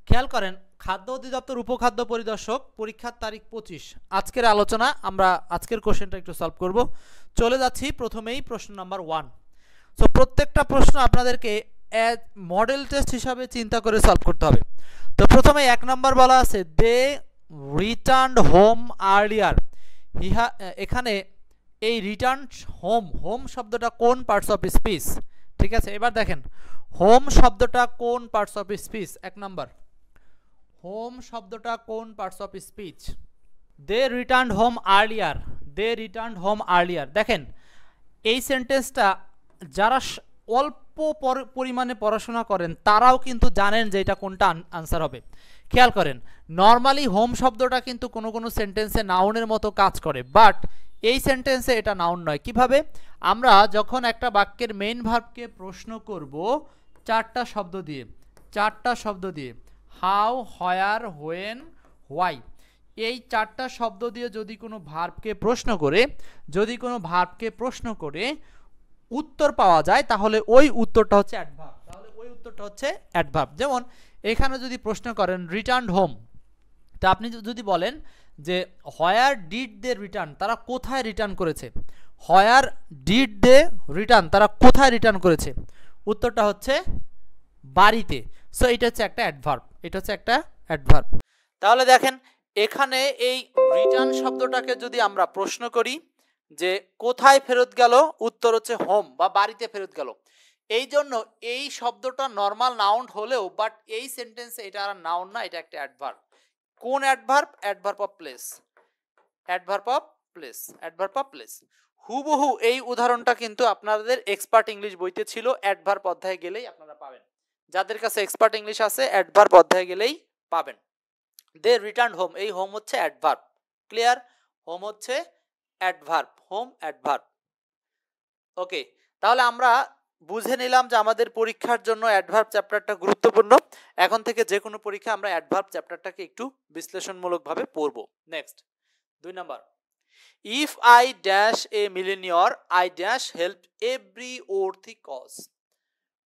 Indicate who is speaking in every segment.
Speaker 1: খেয়াল করেন, খাদ্য অধিদপ্তর উপখাদ্য পরিদর্শক, পরীক্ষার তারিখ 25। আজকের আলোচনা আমরা আজকের কোশ্চেনটা একটু সলভ করব। চলে যাচ্ছি প্রথমেই প্রশ্ন নাম্বার 1। সো প্রত্যেকটা প্রশ্ন আপনাদেরকে মডেল টেস্ট হিসাবে চিন্তা করে সলভ করতে হবে। তো প্রথমে 1 নাম্বার বলা আছে দে রিটার্নড হোম আর্লিয়ার। এখানে এই রিটার্ন হোম শব্দটা কোন পার্টস অফ স্পিচ? ঠিক আছে, এবার দেখেন হোম শব্দটা কোন parts of speech. 1 number, home শব্দটা কোন parts of speech? They returned home earlier, they returned home earlier. দেখেন এই সেন্টেন্সটা যারা অল্প পরিমাণে পড়াশোনা করেন তারাও কিন্তু জানেন যে এটা কোনটা আনসার হবে। খেয়াল করেন, নর্মালি হোম শব্দটা কিন্তু কোনো কোনো সেন্টেন্সে নাউনের মতো কাজ করে, বাট এই সেন্টেন্সে এটা নাউন নয়। কিভাবে? আমরা যখন একটা বাক্যের মেইন ভার্বকে প্রশ্ন করব চারটা শব্দ দিয়ে হাউ, হোয়ার, হোয়েন, হোয়াই, এই চারটা শব্দ দিয়ে যদি কোনো ভার্বকে প্রশ্ন করে উত্তর পাওয়া যায় তাহলে ওই উত্তরটা হচ্ছে অ্যাডভার্ব। যেমন এখানে যদি প্রশ্ন করেন রিটার্নড হোম, তা আপনি যদি বলেন যে হোয়ার ডিড দে রিটার্ন, তারা কোথায় রিটার্ন করেছে, হোয়ার ডিড দে রিটার্ন, তারা কোথায় রিটার্ন করেছে, উত্তরটা হচ্ছে বাড়িতে। সো এটা হচ্ছে একটা অ্যাডভার্ব, তাহলে দেখেন এখানে এই রিটার্ন শব্দটাকে যদি আমরা প্রশ্ন করি যে কোথায় ফেরত গেল, উত্তর হচ্ছে হোম বা বাড়িতে ফেরত গেল। এই জন্য এই শব্দটা নর্মাল নাউন হলেও বাট এই সেন্টেন্সে এটা আর নাউন না, এটা একটা অ্যাডভার্ব। কোন অ্যাডভার্ব? Adverb of place. হুবহু এই উদাহরণটা কিন্তু আপনাদের এক্সপার্ট ইংলিশ বইতে ছিল, অ্যাডভার্ব অধ্যায়ে গেলেই আপনারা পাবেন। যাদের কাছে এক্সপার্ট ইংলিশ আছে অ্যাডভার্ব অধ্যায়ে গেলেই পাবেন। দে রিটার্ন হোম, এই হোম হচ্ছে অ্যাডভার্ব। ক্লিয়ার? হোম হচ্ছে অ্যাডভার্ব, হোম অ্যাডভার্ব। ওকে, তাহলে আমরা বুঝে নিলাম যে আমাদের পরীক্ষার জন্য অ্যাডভার্ব চ্যাপ্টারটা গুরুত্বপূর্ণ। এখন থেকে যে কোনো পরীক্ষা আমরা অ্যাডভার্ব চ্যাপ্টারটাকে একটু বিশ্লেষণমূলকভাবে পড়ব। Next 2 number, if I dash a millionaire I dash help every worthy cause.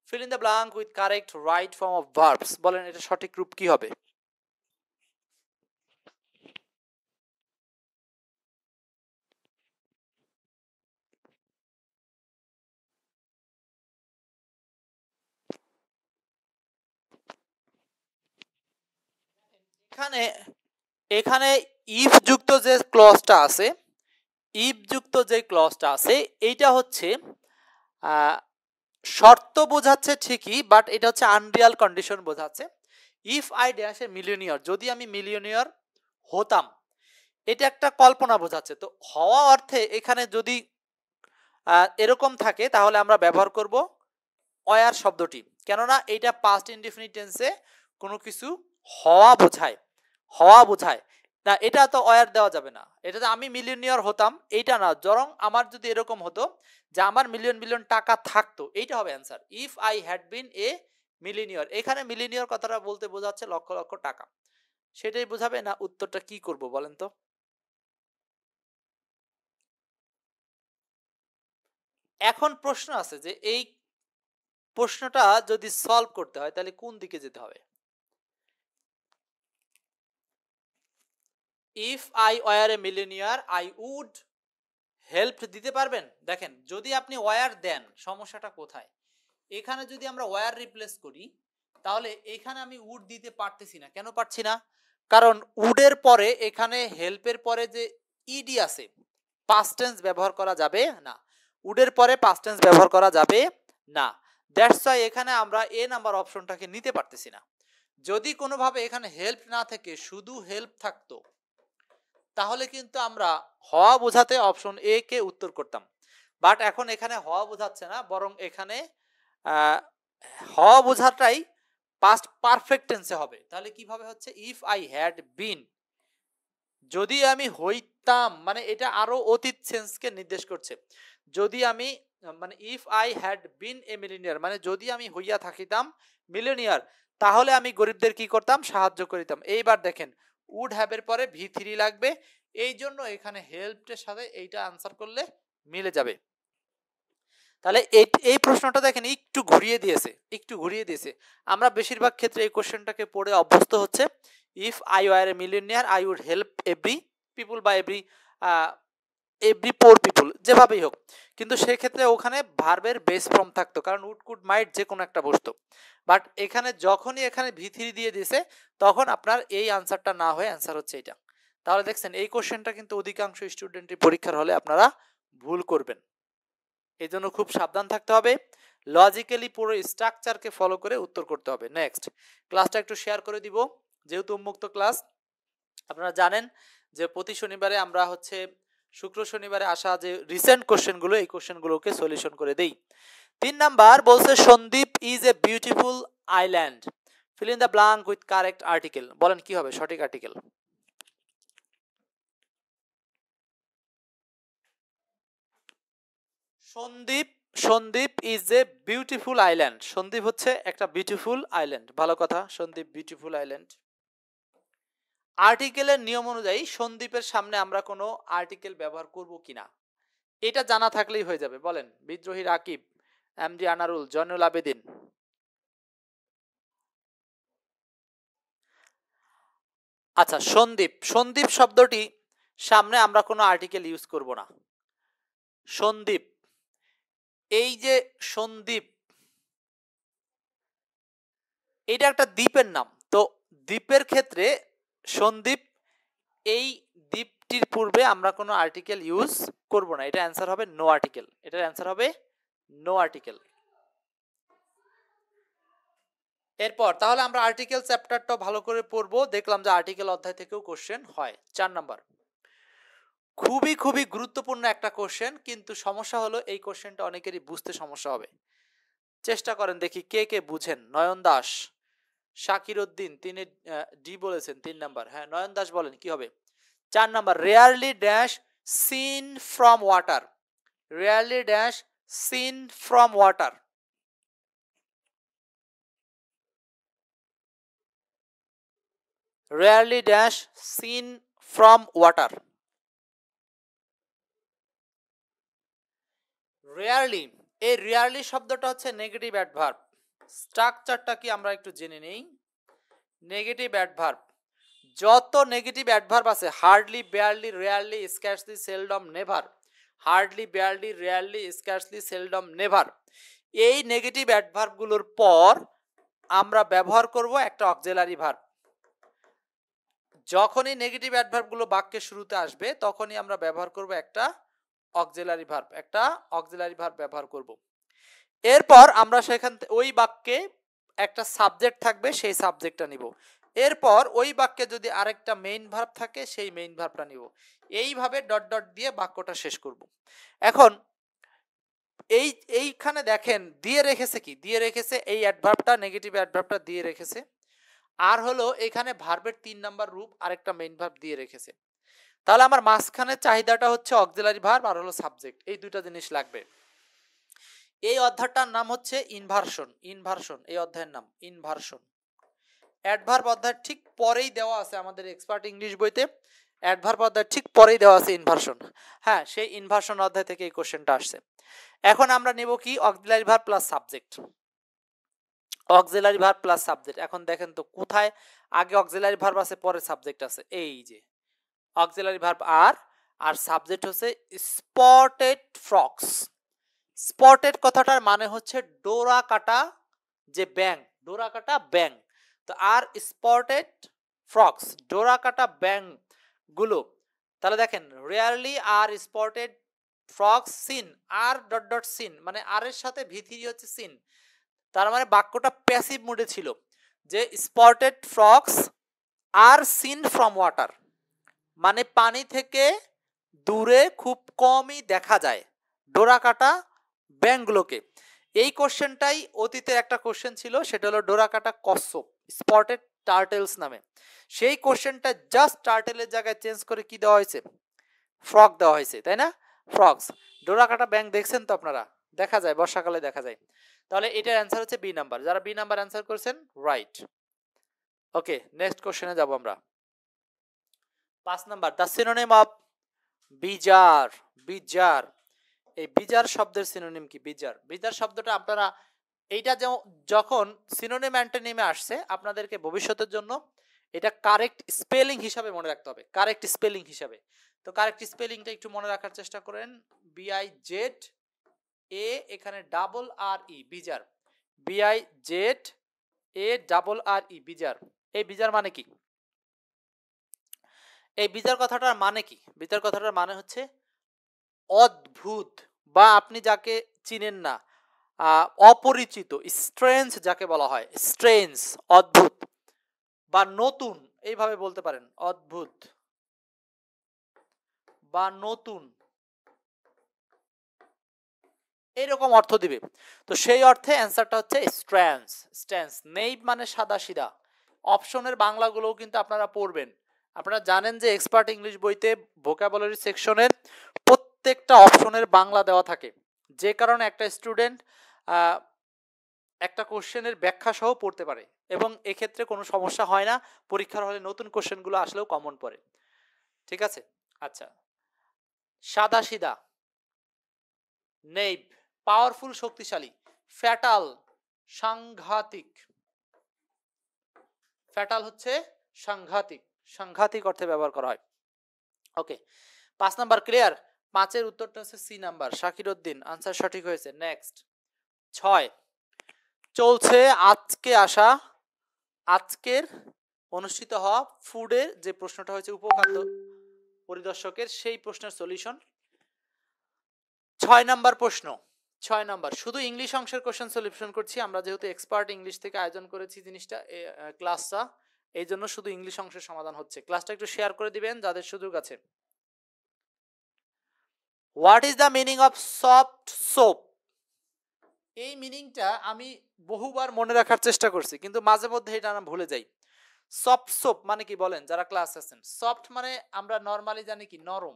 Speaker 1: Fill in the blank with correct right form of verbs. বলেন এটা সঠিক রূপ কি হবে? এখানে ইফ যুক্ত যে ক্লজটা আছে, এইটা হচ্ছে শর্ত বোঝাচ্ছে ঠিকই, বাট এটা হচ্ছে আনরিয়াল কন্ডিশন বোঝাচ্ছে। ইফ আই ড্যাশ এ মিলিয়নিয়র, যদি আমি মিলিয়নিয়র হতাম, এটা একটা কল্পনা বোঝাচ্ছে। তো হওয়া অর্থে এখানে যদি এরকম থাকে তাহলে আমরা ব্যবহার করব ওয়ার শব্দটি, কেননা এটা পাস্ট ইনডিফিনিট টেন্সে কোনো কিছু হওয়া বোঝায় না, এটা তো ওয়ার দেওয়া যাবে না। এটা যে আমি মিলিয়নিয়র হতাম এইটা না, বরং আমার যদি এরকম হতো যে আমার মিলিয়ন মিলিয়ন টাকা থাকতো, এইটা হবে answer. If I had been a millionaire, এখানে মিলিয়নিয়র কথাটা বলতে বোঝাচ্ছে লক্ষ লক্ষ টাকা, সেটাই বোঝাবে না। উত্তরটা কি করব বলেন তো? এখন প্রশ্ন আছে যে এই প্রশ্নটা যদি সলভ করতে হয় তাহলে কোন দিকে যেতে হবে? If I were a millionaire I would help দিতে পারবেন? দেখেন যদি আপনি ওয়ার দেন, সমস্যাটা কোথায়? এখানে যদি আমরা ওয়ার রিপ্লেস করি তাহলে এখানে আমি উড দিতে পারতেছি না। কেন পারছি না? কারণ উডের পরে এখানে হেল্পের পরে যে ইডি আছে, পাস্ট টেন্স ব্যবহার করা যাবে না। উডের পরে পাস্ট টেন্স ব্যবহার করা যাবে না। দ্যাটস ওয়াই এখানে আমরা এ নাম্বার অপশনটাকে নিতে পারতেছি না। যদি কোনোভাবে এখানে হেল্প না থেকে শুধু হেল্প থাকতো তাহলে কিন্তু আমরা হওয়া বোঝাতে অপশন এ কে উত্তর করতাম, বাট এখন এখানে হওয়া বোঝাচ্ছে না, বরং এখানে হওয়া বোঝাটাই পাস্ট পারফেক্ট টেন্সে হবে। তাহলে কিভাবে হচ্ছে? ইফ আই হ্যাড বিন, যদি আমি হইতাম, মানে এটা আরো অতীত সেন্সকে নির্দেশ করছে। যদি আমি, মানে if I had been A millionaire, মানে যদি আমি হইয়া থাকিতাম মিলিয়নিয়ার, তাহলে আমি গরিবদের কি করতাম? সাহায্য করিতাম। এইবার দেখেন উড হ্যাভের পরে V3 লাগবে, এই জন্য এখানে হেল্পের সাথে এইটা আনসার করলে মিলে যাবে। তাহলে এই প্রশ্নটা দেখেন একটু ঘুরিয়ে দিয়েছে। আমরা বেশিরভাগ ক্ষেত্রে এই কোশ্চেনটাকে পড়ে অভ্যস্ত হচ্ছে, if I were a millionaire I would help every people বা এভরি পোর পিপুল, যেভাবেই হোক। কিন্তু সেক্ষেত্রে ওখানে ভার্বের বেস ফর্ম থাকতো, কারণ উড কুড মাইট যে কোনো একটা বসতো। বাট এখানে যখনই এখানে ভি3 দিয়ে দিয়েছে, তখন আপনার এই আনসারটা না হয়ে অ্যান্সার হচ্ছে এটা। তাহলে দেখছেন এই কোশ্চেনটা কিন্তু অধিকাংশ স্টুডেন্টের পরীক্ষার হলে আপনারা ভুল করবেন, এই জন্য খুব সাবধান থাকতে হবে। লজিক্যালি পুরো স্ট্রাকচারকে ফলো করে উত্তর করতে হবে। নেক্সট ক্লাসটা একটু শেয়ার করে দিব, যেহেতু উন্মুক্ত ক্লাস। আপনারা জানেন যে প্রতি শনিবারে আমরা হচ্ছে শুক্র শনিবারে আসা যে রিসেন্ট কোশ্চেনগুলো, এই কোশ্চেনগুলোকে সলিউশন করে দেই। 3 নাম্বার বলছে Sandwip is a beautiful island, feel in the blank with correct article. বলেন কি হবে সঠিক article? Sandwip is a beautiful island. Sandwip হচ্ছে একটা বিউটিফুল আইল্যান্ড, ভালো কথা, সন্দ্বীপ বিউটিফুল আইল্যান্ড। আর্টিকেলের নিয়ম অনুযায়ী সন্দ্বীপের সামনে আমরা কোনো আর্টিকেল ব্যবহার করব কিনা এটা জানা থাকলেই হয়ে যাবে। বলেন বিদ্রোহী রাকিব, এমডি আনারুল, জয়নুল আবেদিন। আচ্ছা, সন্দ্বীপ শব্দটি সামনে আমরা কোনো আর্টিকেল ইউজ করব না। সন্দ্বীপ, এই যে সন্দ্বীপ, এটা একটা দ্বীপের নাম। তো দ্বীপের ক্ষেত্রে সন্দ্বীপ, এই দ্বীপটির পূর্বে আমরা কোনো আর্টিকেল ইউজ করব না। এটা অ্যান্সার হবে নো আর্টিকেল। এটার অ্যান্সার হবে নো আর্টিকেল। এরপর তাহলে আমরা আর্টিকেল চ্যাপ্টারটা ভালো করে পড়বো। দেখলাম যে আর্টিকেল অধ্যায় থেকেও কোশ্চেন হয়। 4 নাম্বার খুবই গুরুত্বপূর্ণ একটা কোশ্চেন, কিন্তু সমস্যা হলো এই কোশ্চেনটা অনেকেরই বুঝতে সমস্যা হবে। চেষ্টা করেন দেখি কে কে বুঝেন। নয়ন দাস, শাকির উদ্দিন, তিনি ডি বলেছেন 3 নাম্বার। হ্যাঁ, নয়ন দাস বলেন কি হবে? 4 number rarely dash seen from water. Rarely dash seen from water. Rarely dash seen from water. Rarely, এই রেয়ারলি শব্দটা হচ্ছে নেগেটিভ অ্যাডভার্ব। স্ট্রাকচারটা কি আমরা একটু জেনে নেই। নেগেটিভ অ্যাডভার্ব, যত নেগেটিভ অ্যাডভার্ব আছে, hardly, barely, rarely, scarcely, seldom, never. Hardly, barely, rarely, scarcely, seldom, never. এই নেগেটিভ অ্যাডভার্বগুলোর পর আমরা ব্যবহার করব একটা অক্সিলারি ভার্ব। যখনই নেগেটিভ অ্যাডভার্বগুলো বাক্যের শুরুতে আসবে, তখনই আমরা ব্যবহার করব একটা অক্সিলারি ভার্ব। একটা অক্সিলারি ভার্ব ব্যবহার করব। এরপর আমরা সেখান থেকে ওই বাক্যে একটা সাবজেক্ট থাকবে, সেই সাবজেক্টটা নিব। এরপর ওই বাক্যে যদি আরেকটা মেইন ভার্ব থাকে, সেই মেইন ভার্বটা নিব। এইভাবে ডট ডট দিয়ে বাক্যটা শেষ করব। এখন এইখানে দেখেন দিয়ে রেখেছে কি, দিয়ে রেখেছে এই অ্যাডভার্বটা, নেগেটিভ অ্যাডভার্বটা দিয়ে রেখেছে। আর হলো এখানে ভার্বের 3 নাম্বার রূপ আরেকটা মেইন ভার্ব দিয়ে রেখেছে। তাহলে আমার মাঝখানে চাহিদাটা হচ্ছে অক্সিলারি ভার্ব আর হলো সাবজেক্ট, এই দুইটা জিনিস লাগবে। এই অধ্যায়টার নাম হচ্ছে ইনভার্সন। ইনভার্সন এই অধ্যায়ের নাম ইনভার্সন। অ্যাডভার্ব অধ্যায় ঠিক পরেই দেওয়া আছে আমাদের এক্সপার্ট ইংলিশ বইতে। অ্যাডভার্ব অধ্যায় ঠিক পরেই দেওয়া আছে ইনভার্সন। হ্যাঁ, সেই ইনভার্সন অধ্যায় থেকে এই কোশ্চেনটা আসছে। এখন আমরা নেব কি auxiliary verb plus subject. Auxiliary verb plus subject. এখন দেখেন তো কোথায় আগে অক্সিলারি ভার্ব আছে পরে সাবজেক্ট আছে। এই যে অক্সিলারি ভার্ব আর সাবজেক্ট হচ্ছে স্পটেড ফ্রক্স। স্পটেড কথাটার মানে হচ্ছে ডোরা কাটা যে ব্যাং, ডোরা কাটা ব্যাং। তো আর স্পটেড ফ্রক্স, ডোরা কাটা ব্যাং গুলো। তাহলে দেখেন rarely are spotted frogs seen, are dot dot seen, মানে আর এর সাথে ভি3 হচ্ছে সিন। তার মানে বাক্যটা প্যাসিভ মোডে ছিল, যে স্পটেড ফ্রক্স আর সিন ফ্রম ওয়াটার, মানে পানি থেকে দূরে খুব কমই দেখা যায় ডোরা কাটা ব্যাংগুলোকে। এই কোশ্চেনটাই অতীতের একটা কোশ্চেন ছিল, সেটা হলো ডোরা কাটা কচ্ছপ, স্পটেড টার্টেলস নামে। সেই কোশ্চেনটা জাস্ট টার্টেলের জায়গায় চেঞ্জ করে কি দেওয়া হয়েছে, ফ্রগ দেওয়া হয়েছে, তাই না? ফ্রগস। ডোরা কাটা ব্যাং দেখছেন তো আপনারা, দেখা যায়, বর্ষাকালে দেখা যায়। তাহলে এটার অ্যান্সার হচ্ছে বি নাম্বার। যারা বি নাম্বার অ্যান্সার করেছেন রাইট। ওকে, নেক্সট কোশ্চেনে যাব আমরা। 5 number the synonym of bizarre. Bizarre এই বিজার শব্দের সিনোনিম কি? বিজার। বিজার শব্দটা আপনারা এইটা যখন সিনোনিম অ্যান্টোনিমে আসছে আপনাদেরকে ভবিষ্যতের জন্য এটা কারেক্ট স্পেলিং হিসাবে মনে রাখতে হবে, কারেক্ট স্পেলিং হিসাবে। তো কারেক্ট স্পেলিংটা একটু মনে রাখার চেষ্টা করেন। BIZ A এখানে double R E, bizarre. BIZ A double R E, bizarre. এই বিজার মানে কি? এই বিজার কথাটার মানে কি? বিজার কথাটার মানে হচ্ছে অদ্ভুত, বা আপনি যাকে চিনেন না, অপরিচিত, স্ট্রেঞ্জ যাকে বলা হয়, স্ট্রেঞ্জ, অদ্ভুত বা নতুন, এইভাবে বলতে পারেন, অদ্ভুত বা নতুন, এইরকম অর্থ দিবে। তো সেই অর্থে অ্যান্সারটা হচ্ছে স্ট্রেঞ্জ। স্ট্রেঞ্জ নেই মানে সাদা সিধা। অপশনের বাংলাগুলোও কিন্তু আপনারা পড়বেন। আপনারা জানেন যে এক্সপার্ট ইংলিশ বইতে ভোকাবুলারি সেকশনের প্রত্যেকটা অপশনের বাংলা দেওয়া থাকে, যে কারণে একটা স্টুডেন্ট একটা কোশ্চেনের ব্যাখ্যা সহ পড়তে পারে এবং এক্ষেত্রে কোনো সমস্যা হয় না। পরীক্ষার হলে নতুন কোশ্চেনগুলো আসলেও কমন পড়ে। ঠিক আছে? আচ্ছা, সাদা সিধা, নেইব পাওয়ারফুল, শক্তিশালী, ফ্যাটাল সাংঘাতিক। ফ্যাটাল হচ্ছে সাংঘাতিক, সাংঘাতিক অর্থে ব্যবহার করা হয়। ওকে, 5 নাম্বার ক্লিয়ার। 5-এর উত্তরটা হচ্ছে C number, Shakir Uddin, answer সঠিক হয়েছে। নেক্সট 6 চলছে আজকে আসা, আজকের অনুষ্ঠিত হওয়া ফুডের যে প্রশ্নটা হয়েছে উপখাদ্য পরিদর্শকের, সেই প্রশ্নের সলিউশন। 6 নাম্বার প্রশ্ন, 6 নাম্বার শুধু ইংলিশ অংশের কোশ্চেন সলিউশন করছি আমরা, যেহেতু এক্সপার্ট ইংলিশ থেকে আয়োজন করেছি জিনিসটা, ক্লাসটা, এই জন্য শুধু ইংলিশ অংশের সমাধান হচ্ছে। ক্লাসটা একটু শেয়ার করে দিবেন যাদের সুযোগ আছে। What is the meaning of soft soap? এই মিনিংটা আমি বহুবার মনে রাখার চেষ্টা করছি, কিন্তু মাঝে মধ্যে এটা আমি ভুলে যাই। সফট সোপ মানে কি বলেন যারা ক্লাস আছেন? সফট মানে আমরা নরমালি জানি কি নরম,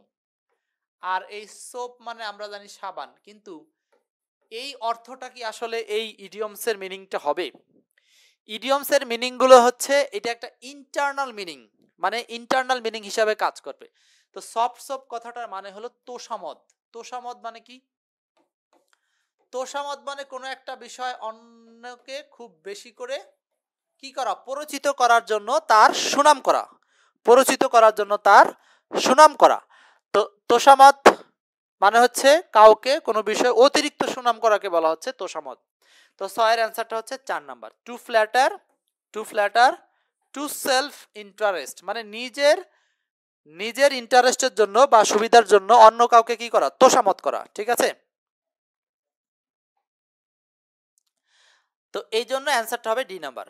Speaker 1: আর এই সোপ মানে আমরা জানি সাবান, কিন্তু এই অর্থটা কি আসলে এই ইডিয়মসের মিনিংটা হবে? ইডিয়মসের মিনিং গুলো হচ্ছে এটা একটা ইন্টারনাল মিনিং, মানে ইন্টারনাল মিনিং হিসাবে কাজ করবে। তো সফট সোপ কথাটার মানে হলো তোষামদ। তোষামদ মানে কি? তোষামদ মানে কোনো একটা বিষয় অন্যকে খুব বেশি করে কি করা? পরিচিত করার জন্য তার সুনাম করা, পরিচিত করার জন্য তার সুনাম করা। তো তোষামদ মানে হচ্ছে কাউকে কোনো বিষয় অতিরিক্ত সুনাম করাকে বলা হচ্ছে তোষামদ। তো 6-এর অ্যান্সারটা হচ্ছে 4 number, to flatter, to flatter, to self interest, মানে নিজের ইন্টারেস্টের জন্য বা সুবিধার জন্য অন্য কাউকে কি করা? তোষামদ করা। ঠিক আছে? তো এই জন্য অ্যান্সারটা হবে ডি নাম্বার,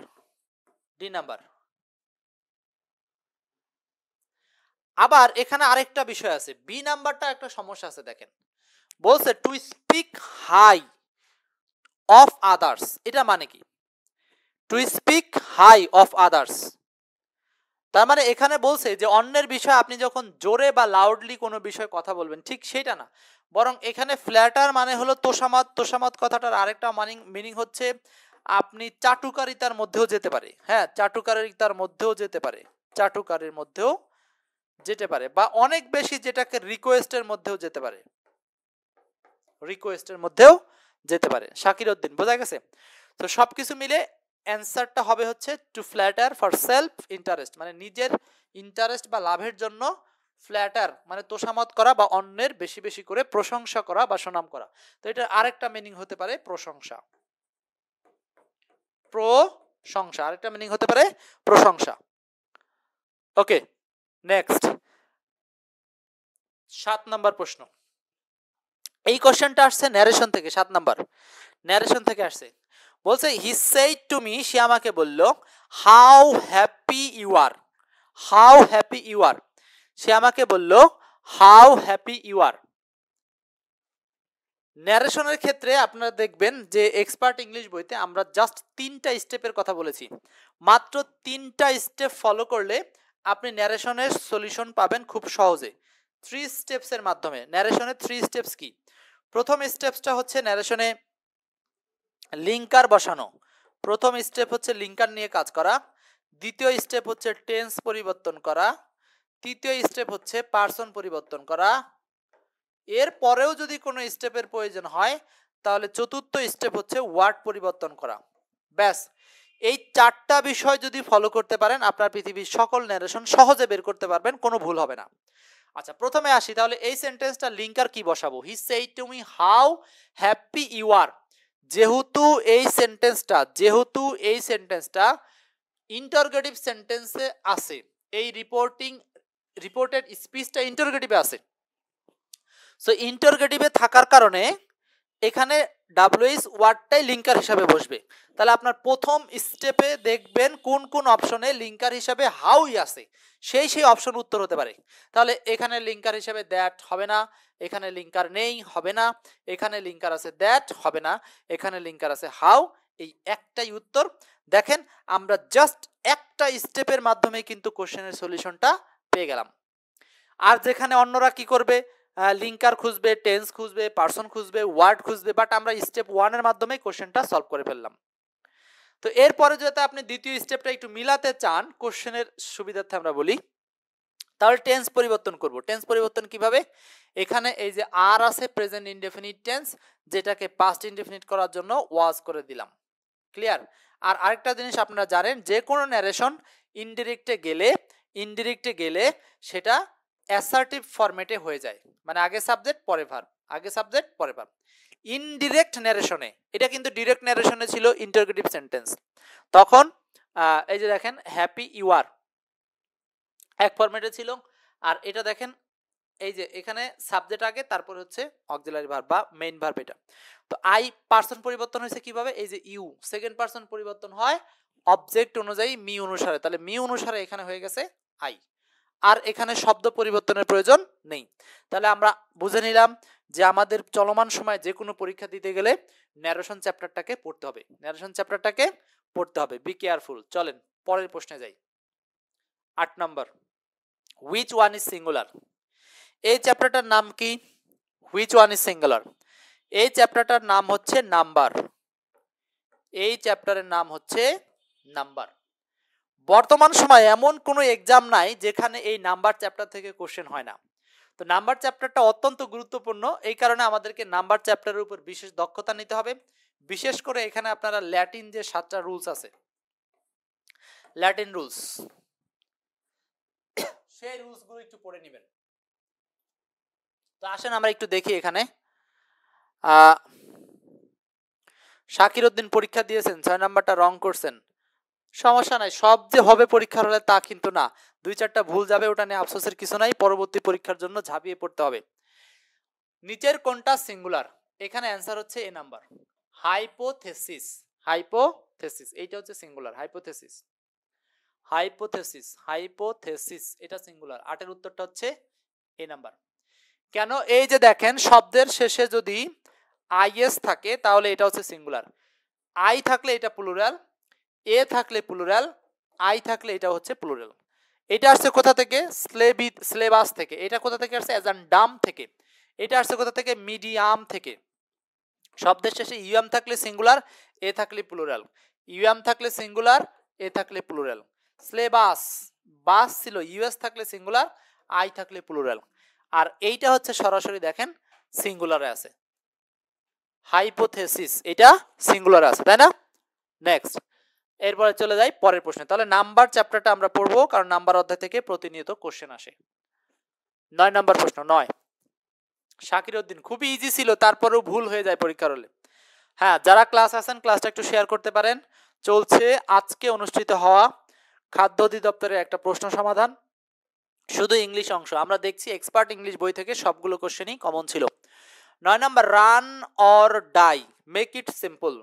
Speaker 1: ডি নাম্বার। আবার এখানে আরেকটা বিষয় আছে, বি নাম্বারটা একটা সমস্যা আছে। দেখেন বলছে to speak high of others, এটা মানে কি? To speak high of others তার মানে এখানে বলছে যে অন্যের বিষয়ে আপনি যখন জোরে বা লাউডলি কোনো বিষয়ে কথা বলবেন, ঠিক সেটা না, বরং এখানে ফ্ল্যাটার মানে হলো তোষামদ। তোষামদ কথাটার আরেকটা মিনিং হচ্ছে আপনি চাটুকারিতার মধ্যেও যেতে পারে। হ্যাঁ, চাটুকারিতার মধ্যেও যেতে পারে, চাটুকারের মধ্যেও যেতে পারে, বা অনেক বেশি যেটাকে রিকোয়েস্টের মধ্যেও যেতে পারে, রিকোয়েস্টের মধ্যেও যেতে পারে। শাকির উদ্দিন, বোঝা গেছে? তো সবকিছু মিলে অ্যান্সারটা হবে হচ্ছে to flatter for self interest, মানে নিজের ইন্টারেস্ট বা লাভের জন্য ফ্ল্যাটার মানে তোষামত করা বা অন্যের বেশি বেশি করে প্রশংসা করা বা সুনাম করা। তো এটার আরেকটা মিনিং হতে পারে প্রশংসা, প্রশংসা, আরেকটা মিনিং হতে পারে প্রশংসা। ওকে, নেক্সট 7 নাম্বার প্রশ্ন। এই কোশ্চেনটা আসছে ন্যারেশন থেকে, 7 নাম্বার ন্যারেশন থেকে আসছে। বলছে হি সেড টু মি, সে আমাকে বলল, how happy you are, how happy you are, সে আমাকে বলল হাউ হ্যাপি ইউ আর। ন্যারেশনের ক্ষেত্রে আপনারা দেখবেন যে এক্সপার্ট ইংলিশ বইতে আমরা জাস্ট 3টা স্টেপের কথা বলেছি। মাত্র 3টা স্টেপ ফলো করলে আপনি ন্যারেশনের সলিউশন পাবেন খুব সহজে। 3 স্টেপসের মাধ্যমে। ন্যারেশনের 3 স্টেপস কি? প্রথম স্টেপসটা হচ্ছে ন্যারেশনে লিঙ্কার বসানো। প্রথম স্টেপ হচ্ছে লিঙ্কার নিয়ে কাজ করা। দ্বিতীয় স্টেপ হচ্ছে টেন্স পরিবর্তন করা। তৃতীয় স্টেপ হচ্ছে পার্সন পরিবর্তন করা। এর পরেও যদি কোনো স্টেপের প্রয়োজন হয় তাহলে চতুর্থ স্টেপ হচ্ছে ওয়ার্ড পরিবর্তন করা। ব্যাস, এই চারটা বিষয় যদি ফলো করতে পারেন আপনার পৃথিবীর সকল ন্যারেশন সহজে বের করতে পারবেন, কোনো ভুল হবে না। আচ্ছা, প্রথমে আসি, তাহলে এই সেন্টেন্সটা লিঙ্কার কি বসাবো? He said to me how happy you are. যেহেতু এই সেন্টেন্সটা ইন্টারোগেটিভ সেন্টেন্সে আছে, এই রিপোর্টেড স্পিচটা ইন্টারোগেটিভে আছে, সো ইন্টারোগেটিভে থাকার কারণে এখানে ডাব্লিউএইচ ওয়ার্ডটাই লিঙ্কার হিসাবে বসবে। তাহলে আপনার প্রথম স্টেপে দেখবেন কোন কোন অপশনে লিঙ্কার হিসাবে হাউই আছে, সেই অপশন উত্তর হতে পারে। তাহলে এখানে লিঙ্কার হিসাবে দ্যাট হবে না, এখানে লিঙ্কার নেই হবে না, এখানে লিঙ্কার আছে দ্যাট হবে না, এখানে লিঙ্কার আছে হাউ, এই একটাই উত্তর। দেখেন আমরা জাস্ট একটা স্টেপের মাধ্যমে কিন্তু কোশ্চেনের সলিউশনটা পেয়ে গেলাম। আর যেখানে অন্যরা কি করবে, লিঙ্কার খুঁজবে, টেন্স খুঁজবে, পার্সন খুঁজবে, ওয়ার্ড খুঁজবে, বাট আমরা স্টেপ 1 এর মাধ্যমে কোশ্চেনটা সলভ করে ফেললাম। তো এরপরে যদি আপনি দ্বিতীয় স্টেপটা একটু মিলাতে চান কোশ্চেনের সুবিধার্থে আমরা বলি, তাহলে টেন্স পরিবর্তন করব। টেন্স পরিবর্তন কিভাবে? এখানে এই যে আর আছে প্রেজেন্ট ইনডেফিনিট টেন্স, যেটাকে পাস্ট ইনডেফিনিট করার জন্য ওয়াজ করে দিলাম। ক্লিয়ার? আর আরেকটা জিনিস আপনারা জানেন, যে কোনো ন্যারেশন ইনডিরেক্টে গেলে সেটা অ্যাসার্টিভ ফরম্যাটে হয়ে যায়, মানে আগে সাবজেক্ট পরে ভার্ব। ইনডিরেক্ট ন্যারেশনে, এটা কিন্তু ডিরেক্ট ন্যারেশনে ছিল ইন্টারোগেটিভ সেন্টেন্স, তখন এই যে দেখেন হ্যাপি ইউ আর এক ফরম্যাটে ছিল, আর এটা দেখেন এই যে এখানে সাবজেক্ট আগে, তারপর হচ্ছে অক্সিলারি ভার্ব বা মেইন ভার্ব। এটা তো আই পার্সন পরিবর্তন হয়েছে কিভাবে? এই যে ইউ সেকেন্ড পার্সন পরিবর্তন হয় অবজেক্ট অনুযায়ী মি অনুসারে, তাহলে মি অনুসারে এখানে হয়ে গেছে আই, আর এখানে শব্দ পরিবর্তনের প্রয়োজন নেই। তাহলে আমরা বুঝে নিলাম যে আমাদের চলমান সময় যে কোনো পরীক্ষা দিতে গেলে ন্যারেশন চ্যাপ্টারটাকে পড়তে হবে। Be careful. চলেন পরের প্রশ্নে যাই। 8 number, which one is singular? এই চ্যাপ্টারটার নাম কি? Which one is singular? এই চ্যাপ্টারটার নাম হচ্ছে নাম্বার। এই চ্যাপ্টারের নাম হচ্ছে নাম্বার। বর্তমান সময়ে এমন কোনো এক্সাম নাই যেখানে এই নাম্বার চ্যাপ্টার থেকে কোশ্চেন হয় না। তো নাম্বার চ্যাপ্টারটা অত্যন্ত গুরুত্বপূর্ণ, এই কারণে আমাদেরকে নাম্বার চ্যাপ্টারের উপর বিশেষ দক্ষতা নিতে হবে। বিশেষ করে এখানে আপনারা ল্যাটিন যে 7টা রুলস আছে, ল্যাটিন রুলস, সেই রুলসগুলো একটু পড়ে নেবেন। তো আসেন আমরা একটু দেখি এখানে। শাকির উদ্দিন পরীক্ষা দিয়েছেন, 6 নাম্বারটা রং করছেন, সমস্যা নাই, সব যে হবে পরীক্ষার হলে তা কিন্তু না, 2-4টা ভুল যাবে, ওটা নিয়ে আফসোসের কিছু নাই, পরবর্তী পরীক্ষার জন্য ঝাঁপিয়ে পড়তে হবে। নিচের কোনটা সিঙ্গুলার? এখানে অ্যান্সার হচ্ছে এ নাম্বার, হাইপোথেসিস। এইটা হচ্ছে সিঙ্গুলার, হাইপোথেসিস এটা সিঙ্গুলার। 8 উত্তরটা হচ্ছে এ নাম্বার। কেন? এই যে দেখেন শব্দের শেষে যদি আইএস থাকে তাহলে এটা হচ্ছে সিঙ্গুলার, আই থাকলে এটা প্লুরাল, এ থাকলে প্লুরাল, আই থাকলে এটা হচ্ছে প্লুরাল। এটা আসছে কোথা থেকে? সিলেবাস থেকে। এটা কোথা থেকে আসছে? অ্যাজান্ডাম থেকে। এটা আসছে কোথা থেকে? মিডিয়াম থেকে। শব্দের শেষে ইউএম থাকলে সিঙ্গুলার, এ থাকলে প্লুরাল, ইউএম থাকলে সিঙ্গুলার, এ থাকলে প্লুরাল। সিলেবাস বাস ছিল, ইউএস থাকলে সিঙ্গুলার, আই থাকলে প্লুরাল। আর এইটা হচ্ছে সরাসরি দেখেন সিঙ্গুলারে আছে, হাইপোথেসিস এটা সিঙ্গুলারে আছে, তাই না? নেক্সট, এরপরে চলে যাই পরের প্রশ্নে। তাহলে নাম্বার চ্যাপ্টারটা আমরা পড়বো, কারণ নাম্বার অধ্যায় থেকে প্রতিনিয়ত কোশ্চেন আসে। 9 নাম্বার প্রশ্ন। 9, শাকির উদ্দিন, খুবই ইজি ছিল, তারপরেও ভুল হয়ে যায় পরীক্ষার হলে। হ্যাঁ, যারা ক্লাস আছেন ক্লাসটা একটু শেয়ার করতে পারেন। চলছে আজকে অনুষ্ঠিত হওয়া খাদ্য অধিদপ্তরের একটা প্রশ্ন সমাধান, শুধু ইংলিশ অংশ। আমরা দেখছি এক্সপার্ট ইংলিশ বই থেকে সবগুলো কোশ্চেনই কমন ছিল। 9 number, run or die, make it simple.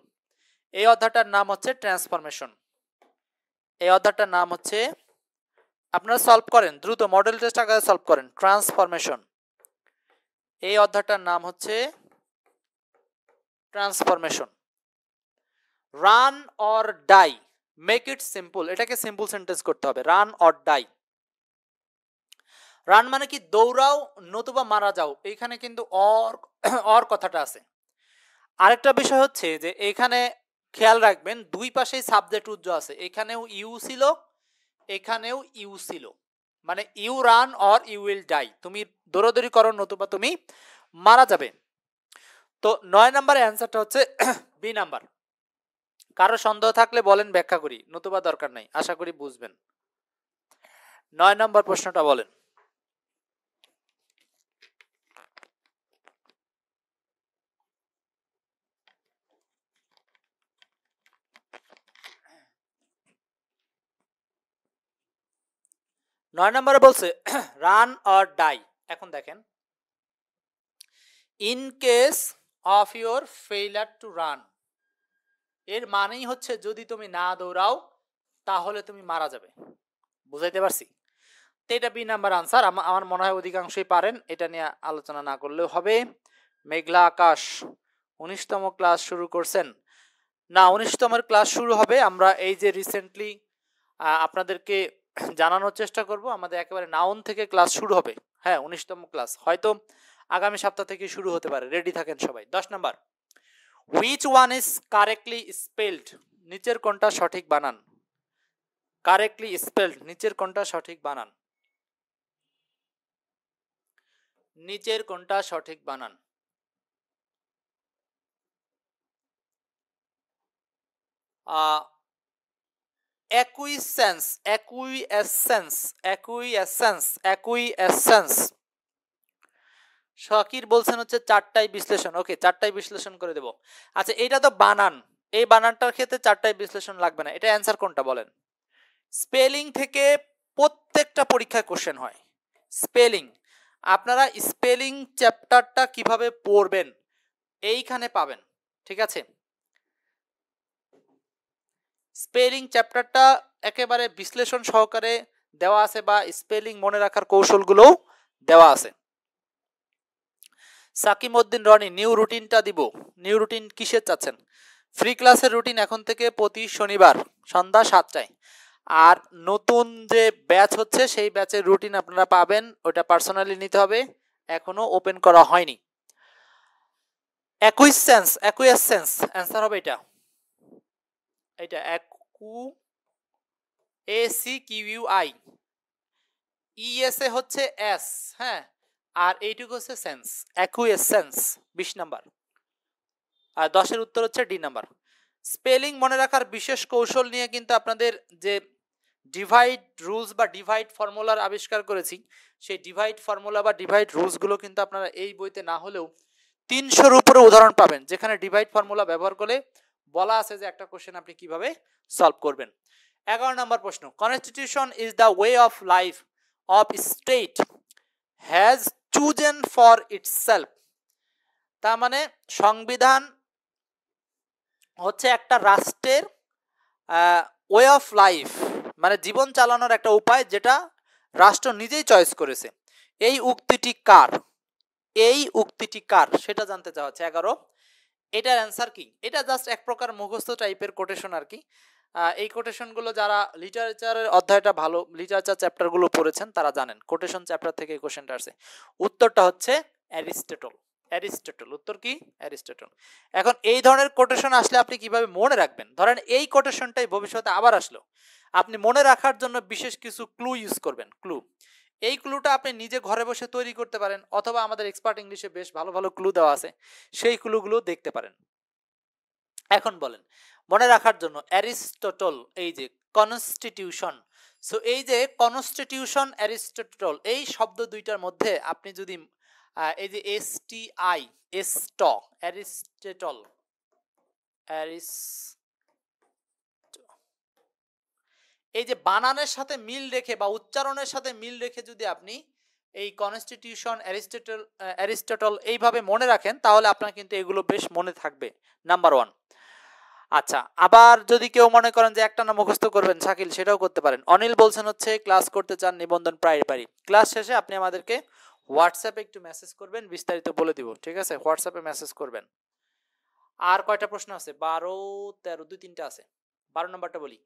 Speaker 1: এই অধ্যায়টার নাম হচ্ছে ট্রান্সফরমেশন। এই অধ্যায়টার নাম হচ্ছে, আপনারা সলভ করেন দ্রুত, মডেল টেস্ট আকারে সলভ করেন, ট্রান্সফরমেশন। এই অধ্যায়টার নাম হচ্ছে transformation. Run or die, make it simple, এটাকে সিম্পল সেন্টেন্স করতে হবে। রান অর ডাই, রান মানে কি? দৌড়াও নতুবা মারা যাও, এইখানে কিন্তু অর কথাটা আছে। আরেকটা বিষয় হচ্ছে যে এখানে খেয়াল রাখবেন দুই পাশেই সাবজেক্ট উজ্জ আছে, এখানেও ইউ ছিল, এখানেও ইউ ছিল, মানে you run or you will die, তুমি দৌড়াদৌড়ি করো নতুবা তুমি মারা যাবে। তো 9 নম্বরের অ্যান্সারটা হচ্ছে বি নাম্বার। কারো সন্দেহ থাকলে বলেন, ব্যাখ্যা করি, নতুবা দরকার নাই, আশা করি বুঝবেন। 9 নম্বর প্রশ্নটা বলেন। নয় নম্বরে বলছে রান অর ডাই। এখন দেখেন, in case of your failure to run, এর মানেই হচ্ছে যদি তুমি না দৌড়াও তাহলে তুমি মারা যাবে। বুঝাইতে পারছি? তো এটা বি নাম্বার আনসার। আমার মনে হয় অধিকাংশই পারেন, এটা নিয়ে আলোচনা না করলেও হবে। মেঘলা আকাশ, 19তম ক্লাস শুরু করছেন? না, 19তমের ক্লাস শুরু হবে। আমরা এই যে রিসেন্টলি আপনাদেরকে জানানোর চেষ্টা করব, আমাদের একেবারে নাউন থেকে ক্লাস শুরু হবে। হ্যাঁ, 19তম ক্লাস হয়তো আগামী সপ্তাহ থেকে শুরু হতে পারে, রেডি থাকেন সবাই। 10 number, which one is correctly spelled, নিচের কোনটা সঠিক বানান। কারেক্টলি স্পেলড, নিচের কোনটা সঠিক বানান, নিচের কোনটা সঠিক বানান। অ্যাকুইসেন্স, অ্যাকুইএসেন্স, অ্যাকুইএসেন্স, অ্যাকুইএসেন্স। শাকির বলছেন হচ্ছে 4টাই বিশ্লেষণ। ওকে, 4টাই বিশ্লেষণ করে দেব। আচ্ছা, এটা তো বানান, এই বানানটার ক্ষেত্রে 4টাই বিশ্লেষণ লাগবে না। এটা অ্যান্সার কোনটা বলেন? স্পেলিং থেকে প্রত্যেকটা পরীক্ষায় কোশ্চেন হয়। স্পেলিং, আপনারা স্পেলিং চ্যাপ্টারটা কিভাবে পড়বেন এইখানে পাবেন, ঠিক আছে? স্পেলিং চ্যাপ্টারটা একেবারে বিশ্লেষণ সহকারে দেওয়া আছে, বা স্পেলিং মনে রাখার কৌশলগুলোও দেওয়া আছে। সাকিম উদ্দিন রনি, নিউ রুটিনটা দিব। নিউ রুটিন কিসের চাচ্ছেন? ফ্রি ক্লাসের রুটিন এখন থেকে প্রতি শনিবার সন্ধ্যা 7টায়। আর নতুন যে ব্যাচ হচ্ছে সেই ব্যাচের রুটিন আপনারা পাবেন, ওটা পার্সোনালি নিতে হবে, এখনো ওপেন করা হয়নি। অ্যাকুইসেন্স, অ্যাকুইসেন্স অ্যান্সার হবে এটা, এটা ACQUI, ইএসএ হচ্ছে এস, হ্যাঁ, আর এইটুকু হচ্ছে সেন্স, অ্যাকুইসেন্স। 20 নাম্বার। আর 10-এর উত্তর হচ্ছে ডি নাম্বার। স্পেলিং মনে রাখার বিশেষ কৌশল নিয়ে কিন্তু আপনাদের যে ডিভাইড রুলস বা ডিভাইড ফর্মুলার আবিষ্কার করেছি, সেই ডিভাইড ফর্মুলা বা ডিভাইড রুলসগুলো কিন্তু আপনারা এই বইতে না হলেও 300-র উপরে উদাহরণ পাবেন, যেখানে ডিভাইড ফর্মুলা ব্যবহার করে বলা আছে যে একটা কোশ্চেন আপনি কিভাবে সলভ করবেন। 11 নম্বর প্রশ্ন, constitution is the way of life of state has chosen for itself. তার মানে সংবিধান হচ্ছে একটা রাষ্ট্রের ওয়ে অফ লাইফ, মানে জীবন চালানোর একটা উপায় যেটা রাষ্ট্র নিজেই চয়েস করেছে। এই উক্তিটি কার? এই উক্তিটি কার সেটা জানতে চাওয়া হচ্ছে। 11, এটার অ্যান্সার কি? এটা জাস্ট এক প্রকার মুখস্থ টাইপের কোটেশন আর কি। এই কোটেশনগুলো যারা লিটারেচারের অধ্যায়টা ভালো, লিটারেচার চ্যাপ্টারগুলো পড়েছেন তারা জানেন, কোটেশন চ্যাপ্টার থেকে এই কোশ্চেনটা আসছে। উত্তরটা হচ্ছে অ্যারিস্টটল। অ্যারিস্টটল, উত্তর কি? অ্যারিস্টটল। এখন এই ধরনের কোটেশন আসলে আপনি কিভাবে মনে রাখবেন? ধরেন এই কোটেশনটাই ভবিষ্যতে আবার আসলো, আপনি মনে রাখার জন্য বিশেষ কিছু ক্লু ইউজ করবেন। ক্লু, এই ক্লুটা আপনি নিজে ঘরে বসে তৈরি করতে পারেন, অথবা আমাদের এক্সপার্ট ইংলিশে বেশ ভালো ভালো ক্লু দেওয়া আছে, সেই ক্লুগুলো দেখতে পারেন। এখন বলেন, মনে রাখার জন্য অ্যারিস্টটল, এই যে কনস্টিটিউশন, সো এই যে কনস্টিটিউশন অ্যারিস্টটল, এই শব্দ দুইটার মধ্যে আপনি যদি এই যে STI, এস্ট, অ্যারিস্টটল, এই যে বানানের সাথে মিল রেখে বা উচ্চারণের সাথে মিল রেখে যদি আপনি এই কনস্টিটিউশন অ্যারিস্টটল এইভাবে মনে রাখেন, তাহলে আপনার কিন্তু এগুলো বেশ মনে থাকবে। নাম্বার 1। আচ্ছা, আবার যদি কেউ মনে করেন যে একটা না মুখস্থ করবেন শাকিল, সেটাও করতে পারেন। অনিল বলছেন হচ্ছে ক্লাস করতে চান, নিবন্ধন প্রায় পারি। ক্লাস শেষে আপনি আমাদেরকে হোয়াটসঅ্যাপে একটু মেসেজ করবেন, বিস্তারিত বলে দিব, ঠিক আছে? হোয়াটসঅ্যাপে মেসেজ করবেন। আর কয়টা প্রশ্ন আছে? 12, 13, 2-3টা আছে। 12 নম্বরটা বলি,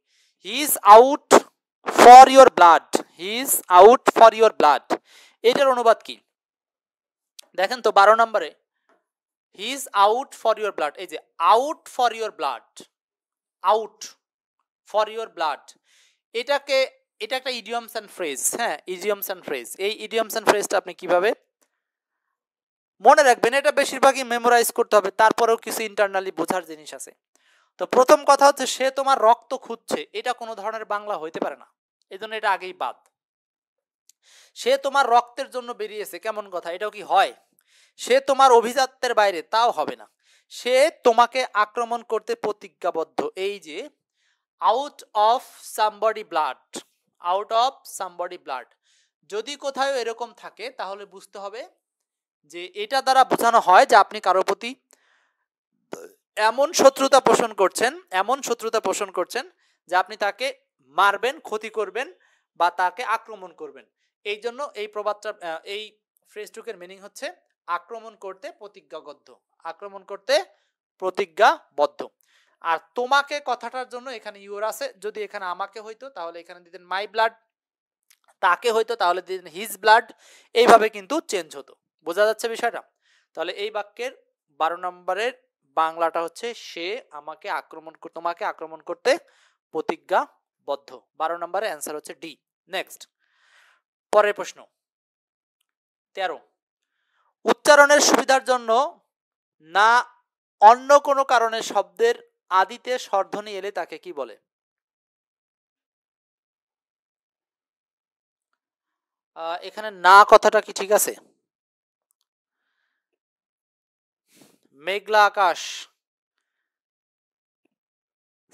Speaker 1: he is out for your blood, he is out for your blood, এটার অনুবাদ কি? দেখেন তো 12 নম্বরে he is out for your blood, এই যে out for your blood, out for your blood, এটাকে, এটা একটা ইডিয়মস এন্ড ফ্রেজ। হ্যাঁ, ইডিয়মস এন্ড ফ্রেজ। এই ইডিয়মস এন্ড ফ্রেজটা আপনি কিভাবে মনে রাখবেন এটা বেশিরভাগই মেমোরাইজ করতে হবে, তারপরেও কিছু ইন্টারনালি বোঝার জিনিস আছে। তো প্রথম কথা হচ্ছে সে তোমার রক্ত খুঁজছে, এটা কোনো ধরনের বাংলা হইতে পারে না, এই জন্য এটা আগেই বাদ। সে তোমার রক্তের জন্য বেরিয়েছে, কেমন কথা, এটাও কি হয়? সে তোমার অভিজাত্যের বাইরে, তাও হবে না। সে তোমাকে আক্রমণ করতে প্রতিজ্ঞাবদ্ধ, এই যে out of somebody blood, out of somebody blood, যদি কোথাও এরকম থাকে তাহলে বুঝতে হবে যে এটা দ্বারা বোঝানো হয় যে আপনি কারো প্রতি এমন শত্রুতা পোষণ করছেন, এমন শত্রুতা পোষণ করছেন যে আপনি তাকে মারবেন, ক্ষতি করবেন বা তাকে আক্রমণ করবেন। এই জন্য এই প্রবাদটা, এই ফ্রেজটুকের মিনিং হচ্ছে আক্রমণ করতে প্রতিজ্ঞাবদ্ধ, আক্রমণ করতে প্রতিজ্ঞাবদ্ধ। আর তোমাকে কথাটার জন্য এখানে ইউর আছে, যদি এখানে আমাকে হইতো তাহলে এখানে দিতেন মাই ব্লাড, তাকে হইতো তাহলে দিতেন হিজ ব্লাড, এইভাবে কিন্তু চেঞ্জ হতো। বোঝা যাচ্ছে বিষয়টা? তাহলে এই বাক্যের 12 নম্বরের বাংলাটা হচ্ছে সে আমাকে আক্রমণ, তোমাকে আক্রমণ করতে প্রতিজ্ঞাবদ্ধ। 12 নম্বরের অ্যান্সার হচ্ছে ডি। নেক্সট, পরের প্রশ্ন 13, উচ্চারণের সুবিধার জন্য না অন্য কোনো কারণে শব্দের আদিতে স্বরধ্বনি এলে তাকে কি বলে? এখানে না কথাটা কি ঠিক আছে? মেঘলা আকাশ,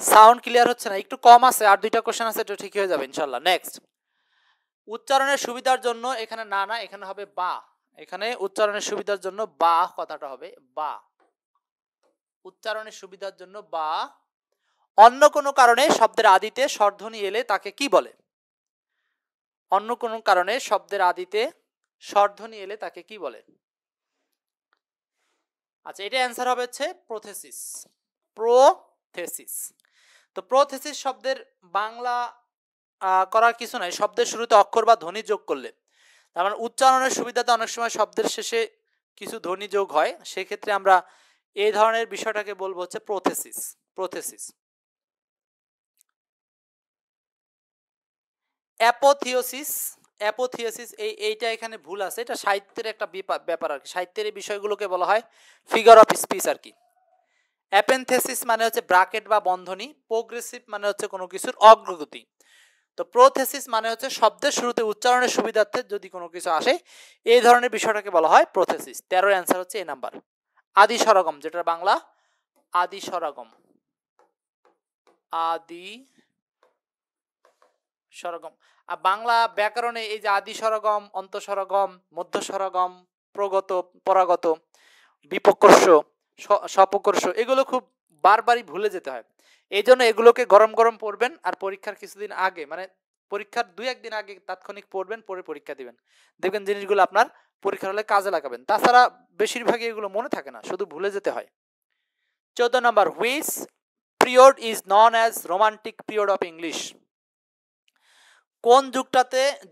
Speaker 1: সাউন্ড ক্লিয়ার হচ্ছে না, একটু কম আছে, আর দুইটা কোশ্চেন আছে, এটা ঠিক হয়ে যাবে ইনশাআল্লাহ। নেক্সট, উচ্চারণের সুবিধার জন্য এখানে না না, এখানে হবে বা। এখানে উচ্চারণের সুবিধার জন্য বা কথাটা হবে বা, উচ্চারণের সুবিধার জন্য বা অন্য কোনো কারণে শব্দের আদিতে স্বরধ্বনি এলে তাকে কি বলে? অন্য কোনো কারণে শব্দের আদিতে স্বরধ্বনি এলে তাকে কি বলে? আচ্ছা, এটা অ্যান্সার হবে হচ্ছে প্রোথেসিস, প্রোথেসিস। তো প্রোথেসিস শব্দের বাংলা করার কিছু নাই, শব্দের শুরুতে অক্ষর বা ধ্বনি যোগ করলে, তার মানে উচ্চারণের সুবিধাতে অনেক সময় শব্দের শেষে কিছু ধ্বনি যোগ হয়, সেক্ষেত্রে আমরা এই ধরনের বিষয়টাকে বলবো হচ্ছে প্রোথেসিস, প্রোথেসিস। অ্যাপোথিওসিস, অ্যাপোথিওসিস এইটা এখানে ভুল আছে, এটা সাহিত্যের একটা ব্যাপার আর কি, সাহিত্যের এই বিষয়গুলোকে বলা হয় ফিগার অফ স্পিচ আর কি। অ্যাপেনথেসিস মানে হচ্ছে ব্র্যাকেট বা বন্ধনী, প্রোগ্রেসিভ মানে হচ্ছে কোনো কিছুর অগ্রগতি। তো প্রোথেসিস মানে হচ্ছে শব্দের শুরুতে উচ্চারণের সুবিধার্থে যদি কোনো কিছু আসে, এই ধরনের বিষয়টাকে বলা হয় প্রোথেসিস। 13 অ্যান্সার হচ্ছে এ নাম্বার। আদি স্বরগম, যেটা বাংলা আদি স্বরগম, আদি স্বরগম। আর বাংলা ব্যাকরণে এই যে আদি স্বরগম, অন্তঃস্বরগম, মধ্য স্বরগম, প্রগত, পরাগত, বিপকর্ষ, সপকর্ষ, এগুলো খুব বারবারই ভুলে যেতে হয়। এই জন্য এগুলোকে গরম গরম পড়বেন, আর পরীক্ষার কিছুদিন আগে, মানে পরীক্ষার 2-1 দিন আগে তাৎক্ষণিক পড়বেন, পরে পরীক্ষা দিবেন, দেখবেন জিনিসগুলো আপনার পরীক্ষার হলে কাজে লাগাবেন। তাছাড়া বেশিরভাগই এগুলো মনে থাকে না, শুধু ভুলে যেতে হয়। 14 number, which period is known as romantic period of English? কোন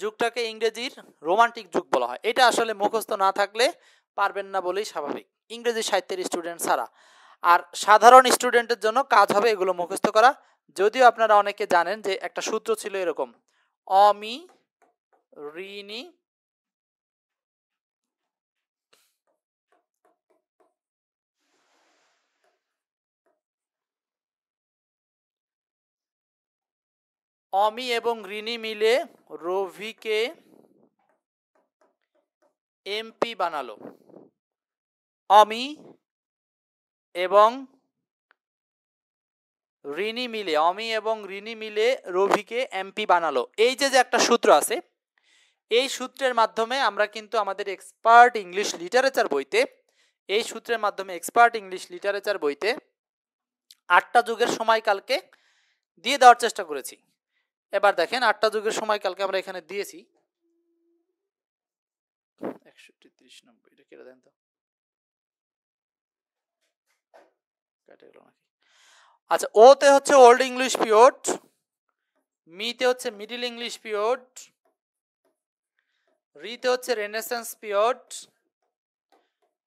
Speaker 1: যুগটাকে ইংরেজির রোমান্টিক যুগ বলা হয়? এটা আসলে মুখস্থ না থাকলে পারবেন না বলেই স্বাভাবিক, ইংরেজি সাহিত্যের স্টুডেন্ট ছাড়া। আর সাধারণ স্টুডেন্টের জন্য কাজ হবে এগুলো মুখস্থ করা। যদিও আপনারা অনেকে জানেন যে একটা সূত্র ছিল এরকম, অমি ঋণী অমি এবং ঋণী মিলে রভিকে এমপি বানালো। অমি এবং ঋণী মিলে রভিকে এমপি বানালো, এই যে একটা সূত্র আছে, এই সূত্রের মাধ্যমে আমরা কিন্তু আমাদের এক্সপার্ট ইংলিশ লিটারেচার বইতে, এই সূত্রের মাধ্যমে এক্সপার্ট ইংলিশ লিটারেচার বইতে 8টা যুগের সময়কালকে দিয়ে দেওয়ার চেষ্টা করেছি। এবার দেখেন 8টা যুগের সময়কালকে আমরা এখানে দিয়েছি। 130 90 এটা কেটে দেন তো, কেটে গেল নাকি? আচ্ছা, ওতে হচ্ছে ওল্ড ইংলিশ পিরিয়ড, মিতে হচ্ছে মিডল ইংলিশ পিরিয়ড, রিতে হচ্ছে রেনেসান্স পিরিয়ড,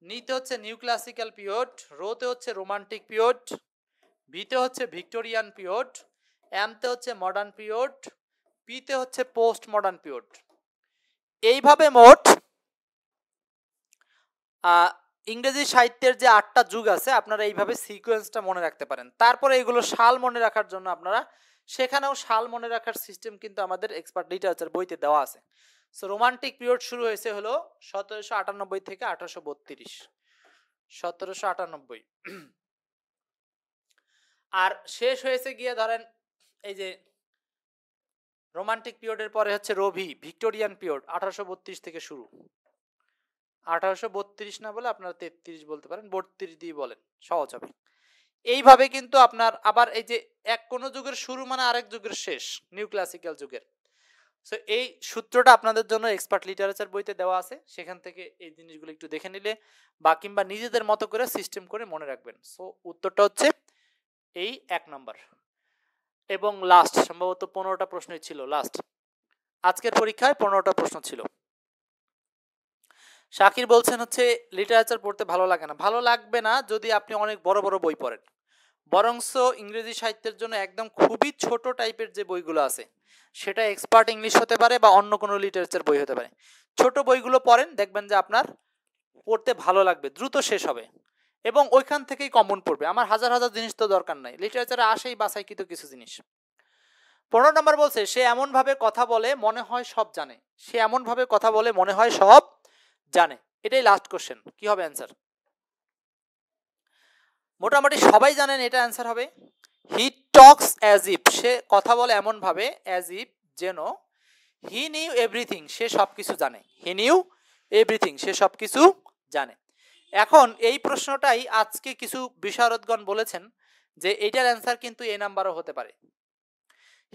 Speaker 1: নিতে হচ্ছে নিউ ক্লাসিক্যাল পিরিয়ড, রোতে হচ্ছে রোমান্টিক পিরিয়ড, ভিতে হচ্ছে ভিক্টোরিয়ান পিরিয়ড, এমতে হচ্ছে মডার্ন পিরিয়ড, পিতে হচ্ছে পোস্ট মডার্ন পিরিয়ড। এইভাবে মোট ইংরেজি সাহিত্যের যে 8টা যুগ আছে আপনারা এইভাবে সিকোয়েন্সটা মনে রাখতে পারেন। তারপরে এগুলো সাল মনে রাখার জন্য আপনারা সেখানেও সাল মনে রাখার সিস্টেম কিন্তু আমাদের এক্সপার্ট লিটারেচার বইতে দেওয়া আছে। সো রোমান্টিক পিরিয়ড শুরু হয়েছে হলো 1798 থেকে 1832, 1798 আর শেষ হয়েছে গিয়ে ধরেন এই যে রোমান্টিক পিরিয়ডের পরে হচ্ছে রবি ভিক্টোরিয়ান পিরিয়ড 1832 থেকে শুরু। 1832 না বলে আপনারা 33 বলতে পারেন, 32 দিয়ে বলেন সহজ হবে। এইভাবে কিন্তু আপনার আবার এই যে এক কোন যুগের শুরু মানে আরেক যুগের শেষ, নিউ ক্লাসিক্যাল যুগের। সো এই সূত্রটা আপনাদের জন্য এক্সপার্ট লিটারেচার বইতে দেওয়া আছে, সেখান থেকে এই জিনিসগুলো একটু দেখে নিলে বা কিংবা নিজেদের মতো করে সিস্টেম করে মনে রাখবেন। সো উত্তরটা হচ্ছে এই 1 নাম্বার এবং লাস্ট সম্ভবত 15টা প্রশ্নই ছিল লাস্ট। আজকের পরীক্ষায় 15টা প্রশ্ন ছিল। শাকির বলছেন হচ্ছে লিটারেচার পড়তে ভালো লাগে না। ভালো লাগবে না যদি আপনি অনেক বড় বড় বই পড়েন, বরংস ইংরেজি সাহিত্যের জন্য একদম খুবই ছোট টাইপের যে বইগুলো আছে সেটা এক্সপার্ট ইংলিশ হতে পারে বা অন্য কোনো লিটারেচার বই হতে পারে। ছোট বইগুলো পড়েন, দেখবেন যে আপনার পড়তে ভালো লাগবে, দ্রুত শেষ হবে এবং ওইখান থেকেই কমন পড়বে। আমার হাজার হাজার জিনিস তো দরকার নাই, লিটারেচারে আসেই বাছাইকৃত কিছু জিনিস। 15 নম্বর বলছে সে এমন ভাবে কথা বলে মনে হয় সব জানে। সে এমন ভাবে কথা বলে মনে হয় সব জানে, এটাই লাস্ট কোশ্চেন। কি হবে অ্যান্সার? মোটামুটি সবাই জানেন এটা অ্যান্সার হবে হি টক্স অ্যাজ ইফ। সে কথা বলে এমন ভাবে অ্যাজ ইফ যেন হি নিউ এভরিথিং, সে সবকিছু জানে। হি নিউ এভরিথিং, সে সবকিছু জানে। এখন এই প্রশ্নটাই আজকে কিছু বিশারদগণ বলেছেন যে এটার অ্যান্সার কিন্তু এ নাম্বারও হতে পারে।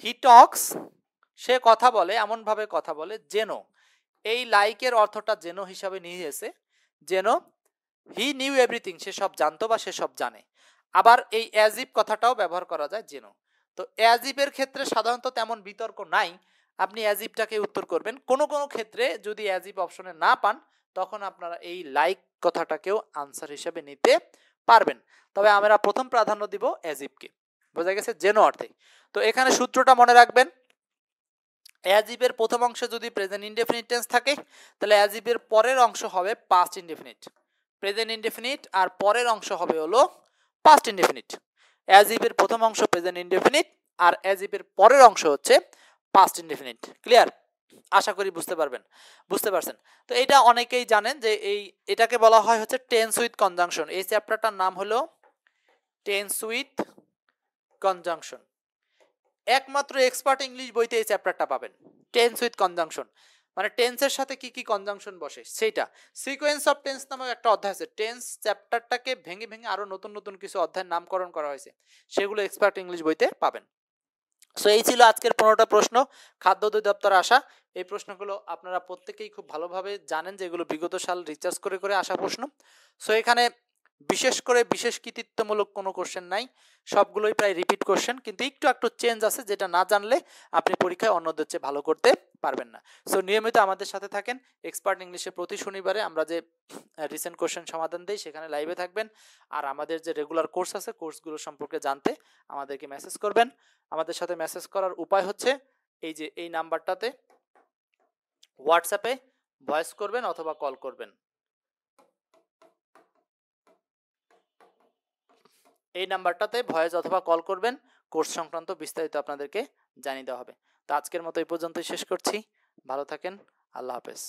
Speaker 1: হি টক্স, সে কথা বলে এমন ভাবে কথা বলে যেন, এই লাইকের অর্থটা যেন হিসাবে নিয়েছে, যেন হি নিউ এভরিথিং, সে সব জানতো বা সে সব জানে। আবার এই অ্যাজ ইফ কথাটাও ব্যবহার করা যায় যেন। তো অ্যাজ ইফের ক্ষেত্রে সাধারণত তেমন বিতর্ক নাই, আপনি অ্যাজ ইফটাকে উত্তর করবেন। কোনো কোনো ক্ষেত্রে যদি অ্যাজ ইফ অপশনে না পান তখন আপনারা এই লাইক কথাটাকেও আনসার হিসেবে নিতে পারবেন, তবে আমরা প্রথম প্রাধান্য দিব অ্যাজ ইফকে। বোঝা গেছে? যেন অর্থে। তো এখানে সূত্রটা মনে রাখবেন, অ্যাজ ইফের প্রথম অংশে যদি প্রেজেন্ট ইনডেফিনিট টেন্স থাকে তাহলে অ্যাজ ইফের পরের অংশ হবে পাস্ট ইনডেফিনিট। প্রেজেন্ট ইনডেফিনিট আর পরের অংশ হবে হলো পাস্ট ইনডেফিনিট। অ্যাজ ইফের প্রথম অংশ প্রেজেন্ট ইনডেফিনিট আর অ্যাজ ইফের পরের অংশ হচ্ছে পাস্ট ইনডেফিনিট। ক্লিয়ার? আশা করি বুঝতে পারছেন। তো এটা অনেকেই জানেন যে এটাকে বলা হয় হচ্ছে টেন্স উইথ কনজাংশন। এই চ্যাপ্টারটার নাম হলো টেন্স উইথ কনজাংশন। একমাত্র এক্সপার্ট ইংলিশ বইতে এই চ্যাপ্টারটা পাবেন, টেন্স উইথ কনজাংশন। মানে টেন্সের সাথে কি কি কনজাংশন বসে সেইটা। সিকোয়েন্স অফ টেন্স নামে একটা অধ্যায় আছে, টেন্স চ্যাপ্টারটাকে ভেঙে ভেঙে আরো নতুন নতুন কিছু অধ্যায়ের নামকরণ করা হয়েছে, সেগুলো এক্সপার্ট ইংলিশ বইতে পাবেন। সো এই ছিল আজকের 15টা প্রশ্ন, খাদ্য অধিদপ্তর আসা। এই প্রশ্নগুলো আপনারা প্রত্যেকেই খুব ভালোভাবে জানেন যে এগুলো বিগত সাল রিসার্চ করে করে আসা প্রশ্ন। সো এখানে বিশেষ করে বিশেষ কৃতিত্বমূলক কোনো কোশ্চেন নাই, সবগুলোই প্রায় রিপিট কোশ্চেন, কিন্তু একটু চেঞ্জ আছে যেটা না জানলে আপনি পরীক্ষায় অন্যদের চেয়ে ভালো করতে পারবেন না। সো নিয়মিত আমাদের সাথে থাকেন। এক্সপার্ট ইংলিশে প্রতি শনিবারে আমরা যে রিসেন্ট কোশ্চেন সমাধান দিই সেখানে লাইভে থাকবেন। আর আমাদের যে রেগুলার কোর্স আছে, কোর্সগুলো সম্পর্কে জানতে আমাদেরকে মেসেজ করবেন। আমাদের সাথে মেসেজ করার উপায় হচ্ছে এই যে এই নাম্বারটাতে হোয়াটসঅ্যাপে ভয়েস করবেন অথবা কল করবেন। এই নাম্বারটাতে ভয়েস অথবা কল করবেন, কোর্স সংক্রান্ত বিস্তারিত আপনাদেরকে জানিয়ে দেওয়া হবে। তো আজকের মতো এই পর্যন্তই শেষ করছি। ভালো থাকেন, আল্লাহ হাফেজ।